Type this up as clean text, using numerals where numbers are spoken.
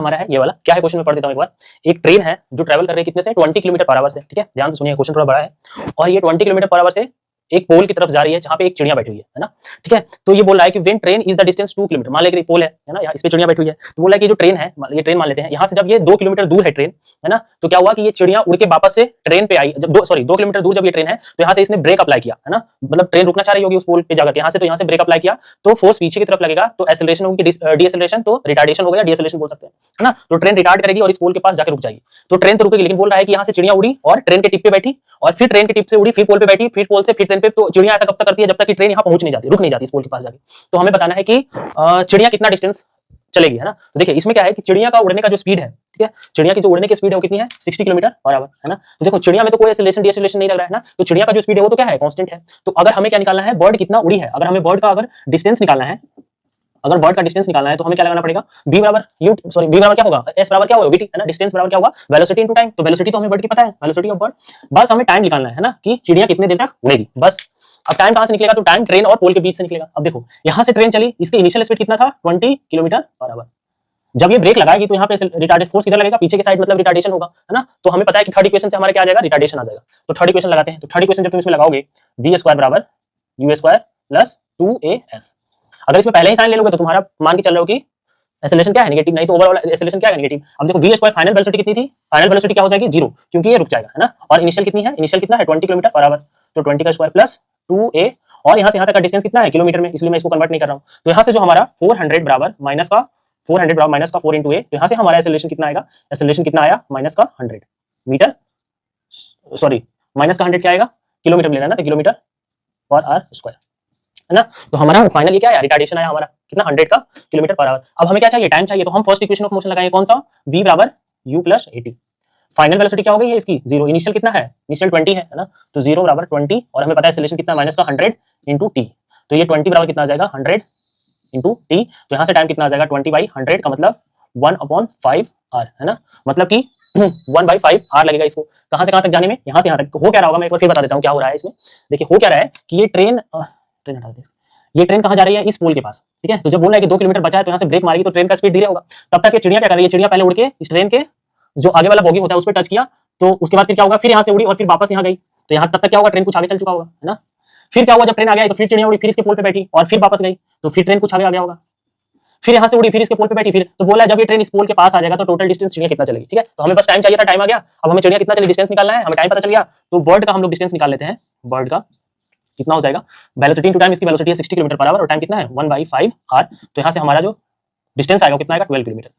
हमारा है ये वाला क्या है क्वेश्चन में पढ़ देता हूं एक बार। एक ट्रेन है जो ट्रैवल कर रही है कितने से 20 किलोमीटर पर आवर से, ठीक है, ध्यान से सुनिए क्वेश्चन थोड़ा बड़ा है। और ये 20 किलोमीटर पर आवर से एक पोल की तरफ जा रही है जहां पे एक चिड़िया बैठी हुई है ना, ठीक है। तो ये बोल रहा है कि when train is the distance 2 kilometre, मान लें कि पोल है ना, इस पे चिड़िया बैठी हुई है, तो बोल रहा है कि जो ट्रेन है, ये ट्रेन मान लेते हैं, यहां से जब ये 2 किलोमीटर दूर है ट्रेन, है ना, तो क्या हुआ कि ये चिड़िया उड़ के वापस से ट्रेन पे आई, जब 2 किलोमीटर दूर जब ये ट्रेन है तो यहां से इसने ब्रेक अप्लाई किया, है ना, मतलब ट्रेन रुकना चाह रही होगी उस पोल पे जाकर, यहां से, तो यहां से ब्रेक अप्लाई किया तो फोर्स पीछे की तरफ लगेगा, तो एक्सेलरेशन होगी, डीएक्सेलरेशन, तो रिटार्डेशन हो गया, डीएक्सेलरेशन बोल सकते हैं, है ना। तो ट्रेन रिटार्ड करेगी और इस पोल के पास जाकर रुक जाएगी, तो ट्रेन तो रुकेगी, लेकिन बोल रहा है कि यहां से चिड़िया उड़ी और ट्रेन के टिप पे बैठी, और फिर ट्रेन के टिप से उड़ी, फिर पोल पे बैठी, फिर पोल से फिर ट्रेन पे, तो चिड़िया ऐसा कब तक करती है जब तक कि ट्रेन यहां पहुंच नहीं जाती, रुक नहीं जाती इस पोल के पास जाके। तो हमें बताना है कि चिड़िया कितना डिस्टेंस चलेगी, है ना। तो देखिए इसमें क्या है कि चिड़िया का उड़ने का जो स्पीड है, ठीक है, चिड़िया की जो उड़ने की स्पीड है वो कितनी है, 60 किलोमीटर पर आवर, है ना। तो देखो चिड़िया में तो कोई एक्सेलरेशन डीएक्सेलरेशन नहीं लग रहा है ना, तो चिड़िया का जो स्पीड है वो तो क्या है, कांस्टेंट है। तो अगर हमें क्या निकालना है, बर्ड कितना उड़ी है, अगर हमें बर्ड का अगर डिस्टेंस निकालना है, अगर बर्ड का डिस्टेंस निकालना है तो हमें क्या लगाना पड़ेगा, b बराबर u, सॉरी b बराबर क्या होगा, s बराबर क्या होगा vt, है ना, डिस्टेंस बराबर क्या होगा, वेलोसिटी इनटू टाइम। तो वेलोसिटी तो हमें बर्ड की पता है, वेलोसिटी ऑफ बर्ड, बस हमें टाइम निकालना है ना, कि चिड़िया कितने देर तक उड़ेगी, बस। अब टाइम कहां से निकलेगा, तो टाइम ट्रेन और पोल के बीच से निकलेगा। अब देखो यहां से ट्रेन चली, इसके इनिशियल स्पीड कितना था, 20 किलोमीटर पर आवर। जब ये ब्रेक लगाएगी तो यहाँ पे रिटार्डेड फोर्स किधर लगेगा, पीछे की साइड, मतलब रिटार्डेशन होगा, है ना। तो हमें पता है कि थर्ड इक्वेशन से हमारे क्या आ जाएगा, रिटार्डेशन आ जाएगा। तो थर्ड इक्वेशन लगाते हैं, तो थर्ड इक्वेशन जब तुम इसमें लगाओगे, v स्क्वायर बराबर u स्क्वायर प्लस 2as। अगर इसमें पहले ही साइन ले लोगे तो तुम्हारा मान के चल रहे हो कि एक्सेलरेशन क्या है, नेगेटिव, नहीं तो ओवरऑल एक्सेलरेशन क्या है, नेगेटिव। अब देखो v स्क्वायर फाइनल वेलोसिटी कितनी थी, फाइनल वेलोसिटी क्या हो जाएगी, 0, क्योंकि ये रुक जाएगा, है ना। और इनिशियल कितनी है, इनिशियल कितना है, 20 किलोमीटर पर आवर, तो 20 का स्क्वायर प्लस 2a, और यहां से यहां तक का डिस्टेंस कितना है, किलोमीटर में, इसलिए मैं इसको कन्वर्ट नहीं कर रहा हूं। तो यहां से जो हमारा 400 बराबर माइनस का 4 into a, तो यहां से हमारा एक्सेलरेशन कितना आएगा, एक्सेलरेशन कितना आया, माइनस का 100 मीटर, सॉरी माइनस का 100 क्या आएगा, किलोमीटर में लेना ना, तो किलोमीटर पर आवर स्क्वायर, है ना। तो हमारा फाइनली क्या आया, रिटार्डेशन आया हमारा कितना, 100 का किलोमीटर पर आवर। अब हमें क्या चाहिए, टाइम चाहिए, तो हम फर्स्ट इक्वेशन ऑफ मोशन लगाएंगे, कौन सा, v बराबर u प्लस 80। फाइनल वेलोसिटी क्या हो गई है इसकी, 0, इनिशियल कितना है, इनिशियल 20 है ना, तो 0 बराबर 20, और हमें पता है एक्सेलरेशन कितना, माइनस का 100 into t, तो ये 20 बराबर कितना आ जाएगा, 100 into t। तो यहाँ से टाइम कितना आ जाएगा, 20/100 का मतलब 1/5 आर, है ना, मतलब कि 1/5 आर लगेगा इसको कहां से कहां तक जाने में, यहां से यहां तक। हो क्या रहा होगा, मैं एक बार फिर बता देता हूं क्या हो रहा है इसमें। देखिए हो क्या रहा है कि ये ट्रेन हटा देते हैं, ये ट्रेन कहां जा रही है, इस पोल के पास, ठीक है। तो जब बोल रहा है कि 2 किलोमीटर बचा है तो यहां से ब्रेक मारेगी तो ट्रेन का स्पीड धीरे होगा। तब तक ये चिड़िया क्या कर रही है, चिड़िया पहले उड़ के इस ट्रेन के जो आगे वाला बोगी होता है उस पर टच किया, तो उसके बाद फिर क्या होगा, फिर यहां से उड़ी और फिर वापस यहां गई, तो यहां तब तक क्या होगा, ट्रेन कुछ आगे चल चुका होगा, है ना। फिर क्या हुआ, जब ट्रेन आ गया तो फिर चिड़िया उड़ी, फिर इसके पोल पे बैठी और फिर वापस गई, तो फिर ट्रेन कुछ आगे आ गया होगा, फिर यहां से उड़ी, फिर इसके पोल पे बैठी, फिर तो बोला जब ये ट्रेन इस पोल के पास आ जाएगा तो टोटल डिस्टेंस चिड़िया कितना चलेगी, ठीक है। तो हमें बस टाइम चाहिए था, टाइम आ गया। अब हमें चिड़िया कितना चली, डिस्टेंस निकालना है, हमें टाइम पता चल गया, तो बर्ड का हम लोग डिस्टेंस निकाल लेते हैं। बर्ड का कितना हो जाएगा, वेलोसिटी इनटू टाइम, इसकी वेलोसिटी है 60 किलोमीटर पर आवर और टाइम कितना है 1/5 आर, तो यहां से हमारा जो डिस्टेंस आएगा कितना आएगा, 12 किलोमीटर।